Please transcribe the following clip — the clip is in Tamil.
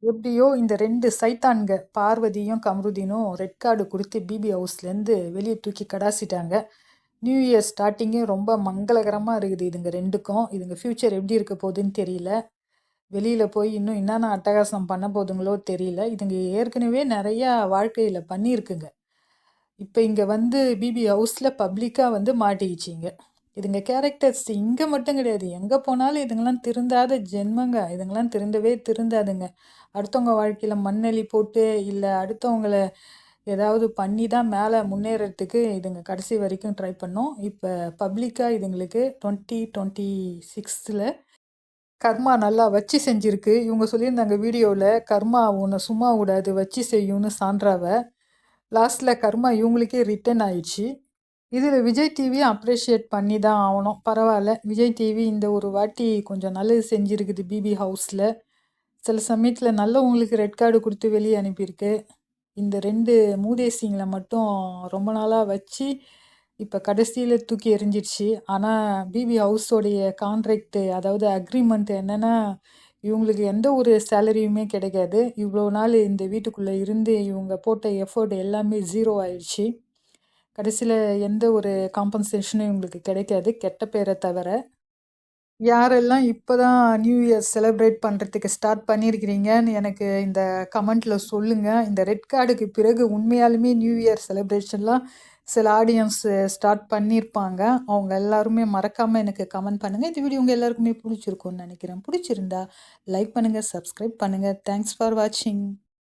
எப்படியோ இந்த 2 சைத்தான்க பார்வதியும், கமருதீனும் ரெட் கார்டு குடுத்து பிபி ஹவுஸ்லேருந்து வெளிய தூக்கி கடாசிட்டாங்க. நியூ இயர் ஸ்டார்ட்டிங்கே ரொம்ப மங்களகரமா இருக்குது இதுங்க 2க்கும். இதுங்க ஃப்யூச்சர் எப்படி இருக்க போகுதுன்னு தெரியல. வெளியில போய் இன்னும் என்னென்ன அட்டகாசம் பண்ண போதுங்களோ தெரியல. இதுங்க ஏற்கனவே நெறையா வாழ்க்கையில பண்ணியிருக்குங்க. இப்ப இங்க வந்து பிபி ஹவுஸ்ல பப்ளிக்கா வந்து மாட்டிக்கிச்சுங்க. இதுங்க கேரக்டர்ஸ் இங்க மட்டும் கிடையாது. எங்க போனாலும் இதுங்கலாம் திருந்தாத ஜென்மங்க. இதுங்கலாம் திருந்தவே திருந்தாதுங்க. அடுத்தவங்க வாழ்க்கையில மண்ணள்ளி போட்டு, இல்ல அடுத்தவங்கள ஏதாவது பண்ணி தான் மேல முன்னேறதுக்கு இதுங்க கடைசி வரைக்கும் ட்ரை பண்ணும். இப்ப பப்ளிக்கா இதுங்களுக்கு 2026ல கர்மா நல்லா வச்சு செஞ்சிருக்கு. இவங்க சொல்லியிருந்தாங்க வீடியோல, "கர்மா உன்ன சும்மா விடாது, வச்சு செய்யும்னு" சான்றாவ. லாஸ்ட்ல கர்மா இவங்களுக்கே ரிட்டர்ன் ஆயிடுச்சு. இதில் விஜய் டிவியும் அப்ரிஷியேட் பண்ணி தான் ஆகணும். பரவாயில்ல, விஜய் டிவி இந்த ஒரு வாட்டி கொஞ்சம் நல்லது செஞ்சுருக்குது பிபி ஹவுஸில். சில சமயத்தில் நல்லவங்களுக்கு ரெட் கார்டு கொடுத்து வெளியே அனுப்பியிருக்கு. இந்த 2 மூதேசிங்களை மட்டும் ரொம்ப நாளாக வச்சு இப்போ கடைசியில் தூக்கி எறிஞ்சிடுச்சு. ஆனால் பிபி ஹவுஸோடைய கான்ட்ராக்டு, அதாவது அக்ரிமெண்ட் என்னென்னா, இவங்களுக்கு எந்த ஒரு சேலரியுமே கிடைக்காது. இவ்வளோ நாள் இந்த வீட்டுக்குள்ளே இருந்து இவங்க போட்ட எஃபோர்ட் எல்லாமே ஜீரோ ஆயிடுச்சு. கடைசியில் எந்த ஒரு காம்பன்சேஷனும் இவங்களுக்கு கிடைக்காது, கெட்ட பேரை தவிர. யாரெல்லாம் இப்போ தான் நியூ இயர் செலிப்ரேட் பண்ணுறதுக்கு ஸ்டார்ட் பண்ணியிருக்கிறீங்கன்னு எனக்கு இந்த கமெண்ட்டில் சொல்லுங்கள். இந்த ரெட் கார்டுக்கு பிறகு உண்மையாலுமே நியூ இயர் செலிப்ரேஷன்லாம் சில ஆடியன்ஸ் ஸ்டார்ட் பண்ணியிருப்பாங்க. அவங்க எல்லாருமே மறக்காமல் எனக்கு கமெண்ட் பண்ணுங்கள். இந்த வீடியோ உங்கள் எல்லாருக்குமே பிடிச்சிருக்கும்னு நினைக்கிறேன். பிடிச்சிருந்தா லைக் பண்ணுங்கள், சப்ஸ்கிரைப் பண்ணுங்கள். தேங்க்ஸ் ஃபார் வாட்சிங்.